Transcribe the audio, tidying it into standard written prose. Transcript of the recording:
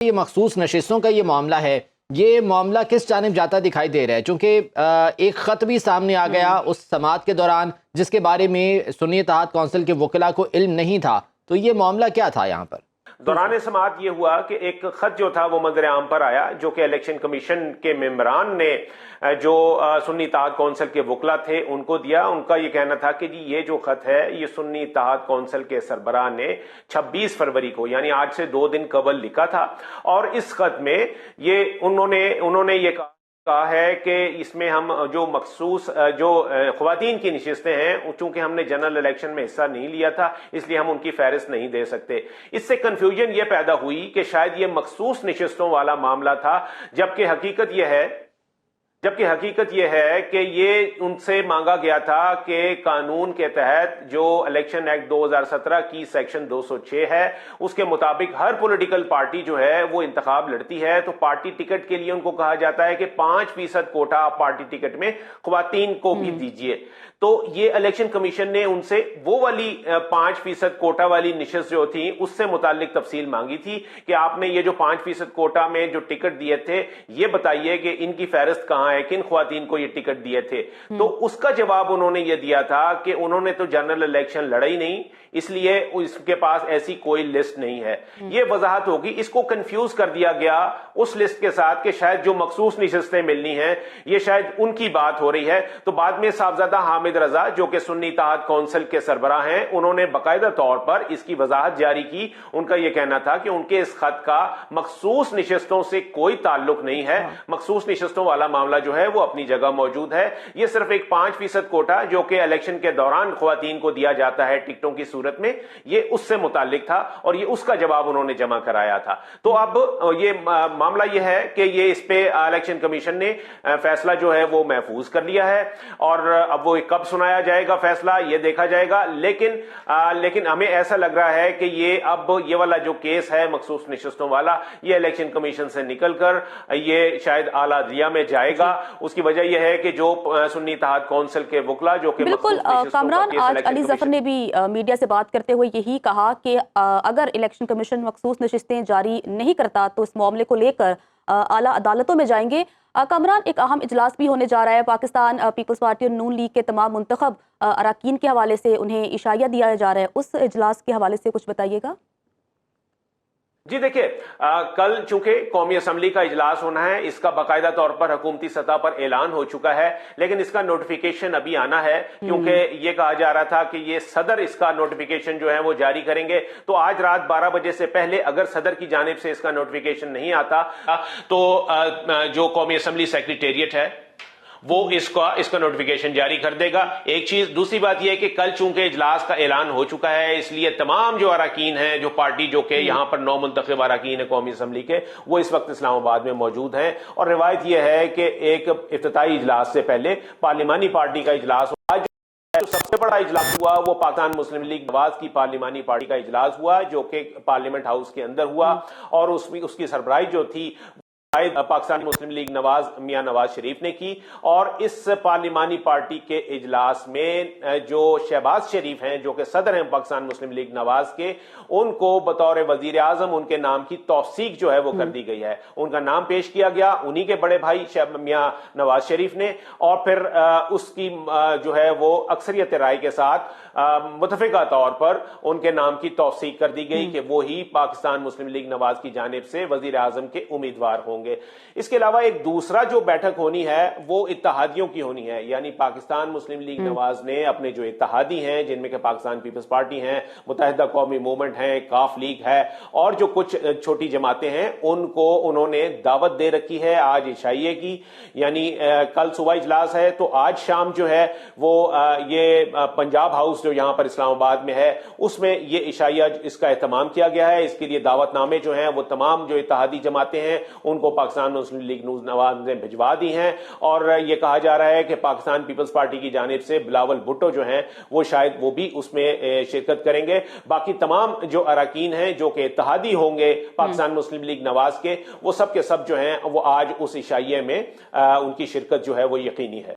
ये मखसूस नशिस्तों का ये मामला है, ये मामला किस जानिब जाता दिखाई दे रहा है? चूंकि एक ख़त भी सामने आ गया उस समाअत के दौरान जिसके बारे में सुन्नी इत्तेहाद कौंसिल के वकला को इल्म नहीं था, तो ये मामला क्या था यहाँ पर? दौरान समाअत ये हुआ कि एक खत जो था वो मंजर आम पर आया, जो कि इलेक्शन कमीशन के मेंबरान ने जो सुन्नी इत्तेहाद कौंसिल के वकला थे उनको दिया। उनका ये कहना था कि जी ये जो खत है ये सुन्नी इत्तेहाद कौंसिल के सरबराह ने 26 फरवरी को यानी आज से 2 दिन कबल लिखा था, और इस खत में ये उन्होंने ये कहा है कि इसमें हम जो मखसूस जो ख्वातीन की नशिस्तें हैं, चूंकि हमने जनरल इलेक्शन में हिस्सा नहीं लिया था इसलिए हम उनकी फहरिस्त नहीं दे सकते। इससे कंफ्यूजन यह पैदा हुई कि शायद ये मखसूस नशिस्तों वाला मामला था, जबकि हकीकत यह है कि ये उनसे मांगा गया था कि कानून के तहत जो इलेक्शन एक्ट 2017 की सेक्शन 206 है उसके मुताबिक हर पॉलिटिकल पार्टी जो है वो इंतखाब लड़ती है, तो पार्टी टिकट के लिए उनको कहा जाता है कि 5% कोटा आप पार्टी टिकट में ख्वातीन को भी दीजिए। तो ये इलेक्शन कमीशन ने उनसे वो वाली 5% कोटा वाली निशिस्त जो थी उससे मुतालिक तफसील मांगी थी कि आपने ये जो 5% कोटा में जो टिकट दिए थे ये बताइए कि इनकी फहरिस्त कहां है, किन ख्वातीन को ये टिकट दिए थे। तो उसका जवाब उन्होंने ये दिया था कि उन्होंने तो जनरल इलेक्शन लड़ा ही नहीं, इसलिए इसके पास ऐसी कोई लिस्ट नहीं है। ये वजाहत होगी। इसको कंफ्यूज कर दिया गया उस लिस्ट के साथ कि शायद जो मखसूस निशिस्तें मिलनी है ये शायद उनकी बात हो रही है। तो बाद में साहबजादा हामिद रजा जो कि सुन्नी इत्तेहाद कौंसिल के सरबराह हैं, उन्होंने बाकायदा तौर पर इसकी वजाहत जारी की। उनका यह कहना था कि उनके इस खत का मखसूस निशिस्तों से कोई ताल्लुक नहीं है, मखसूस निशिस्तों वाला मामला जो है वो अपनी जगह मौजूद है। यह सिर्फ एक 5% कोटा जो कि इलेक्शन के दौरान ख्वातीन को दिया जाता है टिकटों की सूरत में, ये उससे मुतालिक था और ये उसका जवाब उन्होंने जमा कराया था। तो अब ये मामला ये है कि ये इस पे इलेक्शन कमीशन ने फैसला जो है वो महफूज कर लिया है, और अब वो कब सुनाया जाएगा फैसला ये देखा जाएगा। लेकिन हमें ऐसा लग रहा है कि ये वाला जो केस है मखसूस निशिस्तों वाला, ये इलेक्शन कमीशन से निकलकर ये शायद आला अदलिया में जाएगा। उसकी वजह यह है कि जो सुन्नी इत्तेहाद कौंसिल के वकला जो कि बिल्कुल कामरान, आज अली जफर ने भी मीडिया से बात करते हुए यही कहा कि अगर इलेक्शन कमीशन मखसूस नशिस्तें जारी नहीं करता तो इस मामले को लेकर आला अदालतों में जाएंगे। कामरान, एक अहम इजलास भी होने जा रहा है। पाकिस्तान पीपल्स पार्टी और नून लीग के तमाम मुंतखब अरकान के हवाले से उन्हें इशाया दिया जा रहा है, उस इजलास के हवाले से कुछ बताइएगा। जी देखिए, कल चूंकि कौमी असम्बली का इजलास होना है, इसका बाकायदा तौर पर हुकूमती सतह पर ऐलान हो चुका है, लेकिन इसका नोटिफिकेशन अभी आना है, क्योंकि ये कहा जा रहा था कि ये सदर इसका नोटिफिकेशन जो है वो जारी करेंगे। तो आज रात 12 बजे से पहले अगर सदर की जानिब से इसका नोटिफिकेशन नहीं आता तो जो कौमी असम्बली सेक्रेटेरिएट है वो इसका नोटिफिकेशन जारी कर देगा। एक चीज, दूसरी बात यह है कि कल चूंकि इजलास का ऐलान हो चुका है, इसलिए तमाम जो अरकान हैं, जो पार्टी जो कि यहां पर 9 मुंतखब अरकान है कौमी असम्बली के, वो इस वक्त इस्लामाबाद में मौजूद हैं। और रिवायत यह है कि एक इफ्तिताई इजलास से पहले पार्लिमानी पार्टी का इजलास जो सबसे बड़ा इजलास हुआ वो पाकिस्तान मुस्लिम लीग नवाज की पार्लिमानी पार्टी का इजलास हुआ, जो कि पार्लियामेंट हाउस के अंदर हुआ, और उसकी सरबराही जो थी पाकिस्तान मुस्लिम लीग नवाज मियां नवाज शरीफ ने की। और इस पार्लिमानी पार्टी के इजलास में जो शहबाज शरीफ हैं जो कि सदर हैं पाकिस्तान मुस्लिम लीग नवाज के, उनको बतौर वजीर आजम उनके नाम की तौसीक जो है वो कर दी गई है। उनका नाम पेश किया गया उन्हीं के बड़े भाई मियां नवाज शरीफ ने, और फिर उसकी जो है वो अक्सरियत राय के साथ मुतफिका तौर पर उनके नाम की तौसीक कर दी गई कि वो ही पाकिस्तान मुस्लिम लीग नवाज की जानिब से वजीर आजम के उम्मीदवार होंगे। इसके अलावा एक दूसरा जो बैठक होनी है वो इत्तेहादियों की होनी है, यानी पाकिस्तान मुस्लिम लीग नवाज ने अपने जो इत्तेहादी हैं, जिनमें कि पाकिस्तान पीपल्स पार्टी हैं, मुत्तहिदा कौमी मूवमेंट है, काफ लीग है, और जो कुछ छोटी जमातें हैं, उनको उन्होंने दावत दे रखी है आज इशाइये की। यानी कल सुबह इजलास है तो आज शाम जो है वो ये पंजाब हाउस जो यहां पर इस्लामाबाद में है उसमें ये इशाइया इसका एहतमाम किया गया है। इसके लिए दावतनामे जो हैं वो तमाम जो इत्तेहादी जमातें हैं उनको पाकिस्तान मुस्लिम लीग नवाज ने भिजवा दी हैं, और ये कहा जा रहा है कि पाकिस्तान पीपल्स पार्टी की जानिब से बिलावल भुट्टो जो हैं वो शायद वो भी उसमें शिरकत करेंगे। बाकी तमाम जो अरकान हैं जो कि इत्तेहादी होंगे पाकिस्तान मुस्लिम लीग नवाज के, वो सब के सब जो हैं वो आज उस इशाइये में उनकी शिरकत जो है वो यकीनी है।